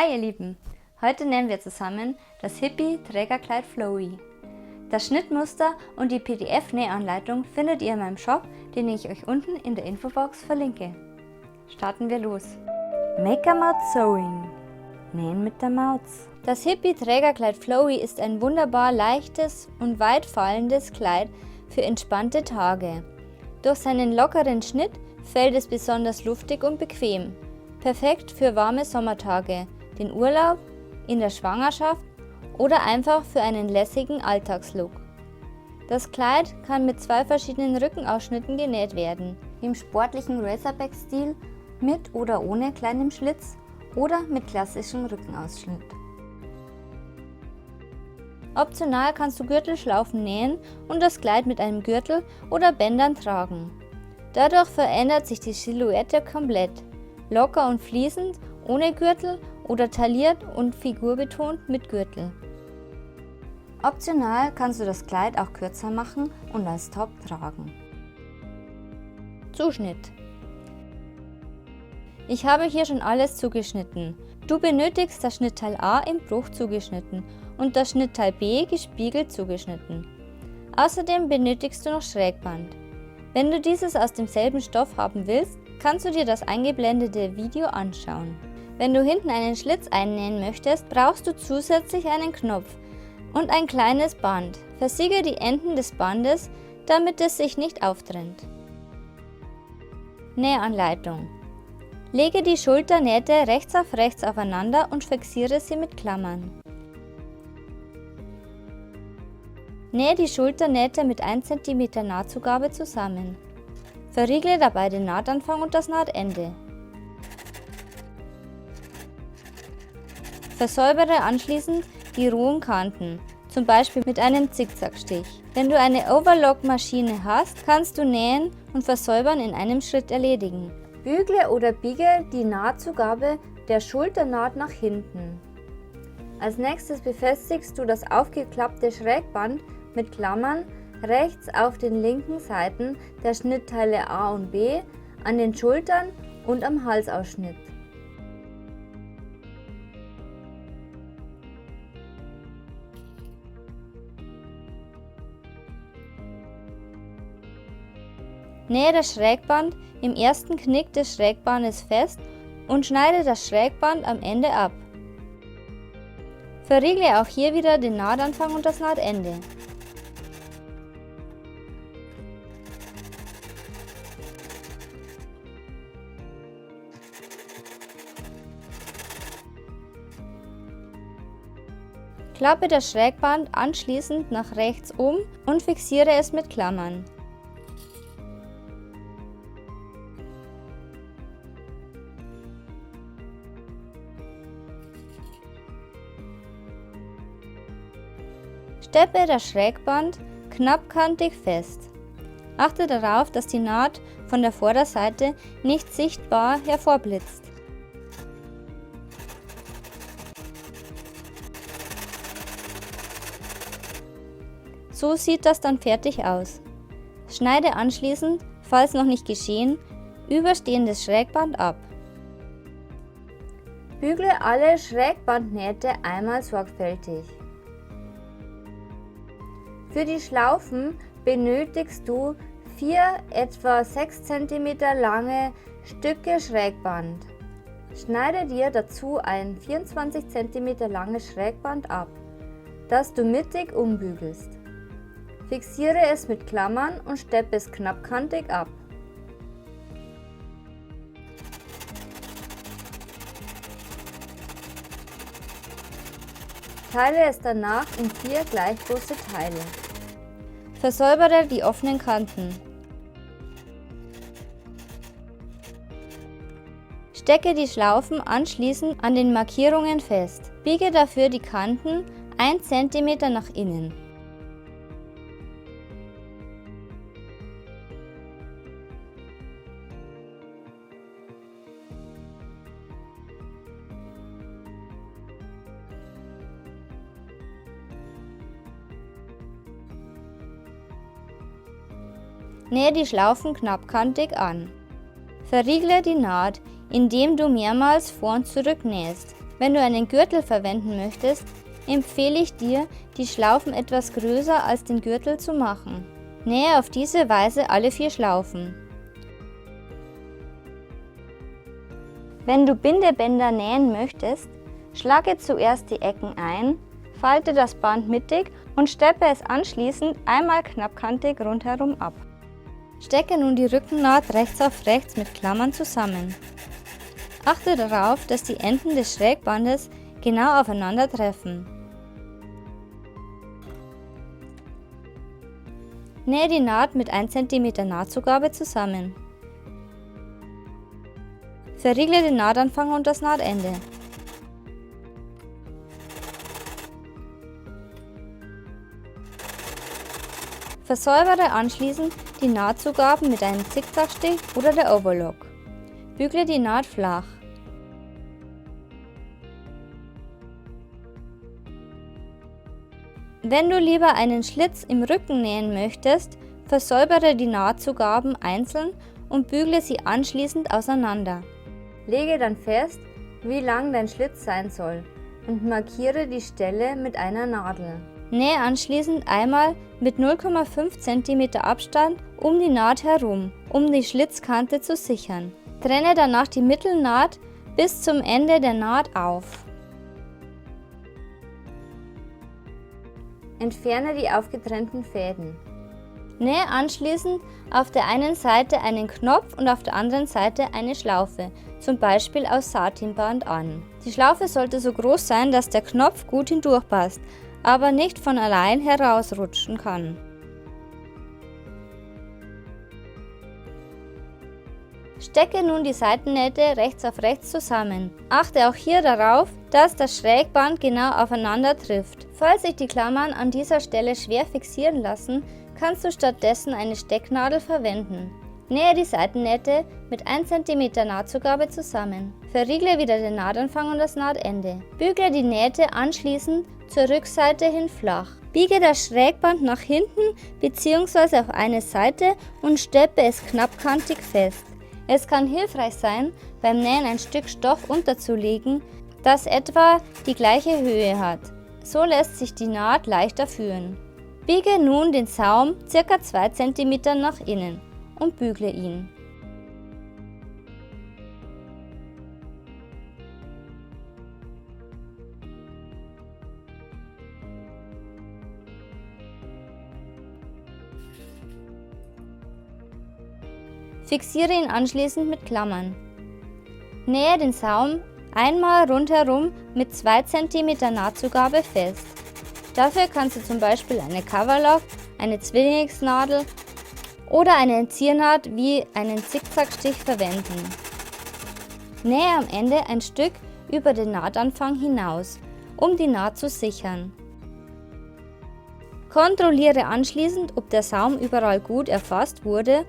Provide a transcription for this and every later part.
Hi ihr Lieben, heute nähen wir zusammen das Hippie Trägerkleid Flowy. Das Schnittmuster und die PDF-Nähanleitung findet ihr in meinem Shop, den ich euch unten in der Infobox verlinke. Starten wir los. Make a Maut Sewing. Nähen mit der Maus. Das Hippie Trägerkleid Flowy ist ein wunderbar leichtes und weit fallendes Kleid für entspannte Tage. Durch seinen lockeren Schnitt fällt es besonders luftig und bequem. Perfekt für warme Sommertage, den Urlaub, in der Schwangerschaft oder einfach für einen lässigen Alltagslook. Das Kleid kann mit 2 verschiedenen Rückenausschnitten genäht werden, im sportlichen Razorback-Stil mit oder ohne kleinem Schlitz oder mit klassischem Rückenausschnitt. Optional kannst du Gürtelschlaufen nähen und das Kleid mit einem Gürtel oder Bändern tragen. Dadurch verändert sich die Silhouette komplett. Locker und fließend, ohne Gürtel oder tailliert und figurbetont mit Gürtel. Optional kannst du das Kleid auch kürzer machen und als Top tragen. Zuschnitt. Ich habe hier schon alles zugeschnitten. Du benötigst das Schnittteil A im Bruch zugeschnitten und das Schnittteil B gespiegelt zugeschnitten. Außerdem benötigst du noch Schrägband. Wenn du dieses aus demselben Stoff haben willst, kannst du dir das eingeblendete Video anschauen. Wenn du hinten einen Schlitz einnähen möchtest, brauchst du zusätzlich einen Knopf und ein kleines Band. Versiegel die Enden des Bandes, damit es sich nicht auftrennt. Nähanleitung. Lege die Schulternähte rechts auf rechts aufeinander und fixiere sie mit Klammern. Nähe die Schulternähte mit 1 cm Nahtzugabe zusammen. Verriegle dabei den Nahtanfang und das Nahtende. Versäubere anschließend die rohen Kanten, zum Beispiel mit einem Zickzackstich. Wenn du eine Overlock-Maschine hast, kannst du Nähen und Versäubern in einem Schritt erledigen. Bügle oder biege die Nahtzugabe der Schulternaht nach hinten. Als nächstes befestigst du das aufgeklappte Schrägband mit Klammern rechts auf den linken Seiten der Schnittteile A und B, an den Schultern und am Halsausschnitt. Nähe das Schrägband im ersten Knick des Schrägbandes fest und schneide das Schrägband am Ende ab. Verriegle auch hier wieder den Nahtanfang und das Nahtende. Klappe das Schrägband anschließend nach rechts um und fixiere es mit Klammern. Steppe das Schrägband knappkantig fest. Achte darauf, dass die Naht von der Vorderseite nicht sichtbar hervorblitzt. So sieht das dann fertig aus. Schneide anschließend, falls noch nicht geschehen, überstehendes Schrägband ab. Bügle alle Schrägbandnähte einmal sorgfältig. Für die Schlaufen benötigst du 4 etwa 6 cm lange Stücke Schrägband. Schneide dir dazu ein 24 cm langes Schrägband ab, das du mittig umbügelst. Fixiere es mit Klammern und steppe es knappkantig ab. Teile es danach in 4 gleich große Teile. Versäubere die offenen Kanten. Stecke die Schlaufen anschließend an den Markierungen fest. Biege dafür die Kanten 1 cm nach innen. Nähe die Schlaufen knappkantig an. Verriegle die Naht, indem du mehrmals vor und zurück nähst. Wenn du einen Gürtel verwenden möchtest, empfehle ich dir, die Schlaufen etwas größer als den Gürtel zu machen. Nähe auf diese Weise alle 4 Schlaufen. Wenn du Bindebänder nähen möchtest, schlage zuerst die Ecken ein, falte das Band mittig und steppe es anschließend einmal knappkantig rundherum ab. Stecke nun die Rückennaht rechts auf rechts mit Klammern zusammen. Achte darauf, dass die Enden des Schrägbandes genau aufeinander treffen. Nähe die Naht mit 1 cm Nahtzugabe zusammen. Verriegle den Nahtanfang und das Nahtende. Versäubere anschließend die Nahtzugaben mit einem Zickzackstich oder der Overlock. Bügle die Naht flach. Wenn du lieber einen Schlitz im Rücken nähen möchtest, versäubere die Nahtzugaben einzeln und bügle sie anschließend auseinander. Lege dann fest, wie lang dein Schlitz sein soll und markiere die Stelle mit einer Nadel. Nähe anschließend einmal mit 0,5 cm Abstand um die Naht herum, um die Schlitzkante zu sichern. Trenne danach die Mittelnaht bis zum Ende der Naht auf. Entferne die aufgetrennten Fäden. Nähe anschließend auf der einen Seite einen Knopf und auf der anderen Seite eine Schlaufe, zum Beispiel aus Satinband an. Die Schlaufe sollte so groß sein, dass der Knopf gut hindurchpasst, aber nicht von allein herausrutschen kann. Stecke nun die Seitennähte rechts auf rechts zusammen. Achte auch hier darauf, dass das Schrägband genau aufeinander trifft. Falls sich die Klammern an dieser Stelle schwer fixieren lassen, kannst du stattdessen eine Stecknadel verwenden. Nähe die Seitennähte mit 1 cm Nahtzugabe zusammen. Verriegle wieder den Nahtanfang und das Nahtende. Bügle die Nähte anschließend zur Rückseite hin flach. Biege das Schrägband nach hinten bzw. auf eine Seite und steppe es knappkantig fest. Es kann hilfreich sein, beim Nähen ein Stück Stoff unterzulegen, das etwa die gleiche Höhe hat. So lässt sich die Naht leichter führen. Biege nun den Saum ca. 2 cm nach innen und bügle ihn. Fixiere ihn anschließend mit Klammern. Nähe den Saum einmal rundherum mit 2 cm Nahtzugabe fest. Dafür kannst du zum Beispiel eine Coverlock, eine Zwillingsnadel oder eine Entziehnaht wie einen Zickzackstich verwenden. Nähe am Ende ein Stück über den Nahtanfang hinaus, um die Naht zu sichern. Kontrolliere anschließend, ob der Saum überall gut erfasst wurde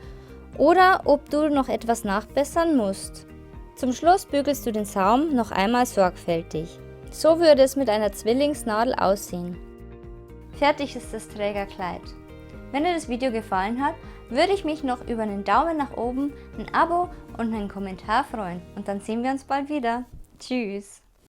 oder ob du noch etwas nachbessern musst. Zum Schluss bügelst du den Saum noch einmal sorgfältig. So würde es mit einer Zwillingsnadel aussehen. Fertig ist das Trägerkleid. Wenn dir das Video gefallen hat, würde ich mich noch über einen Daumen nach oben, ein Abo und einen Kommentar freuen. Und dann sehen wir uns bald wieder. Tschüss!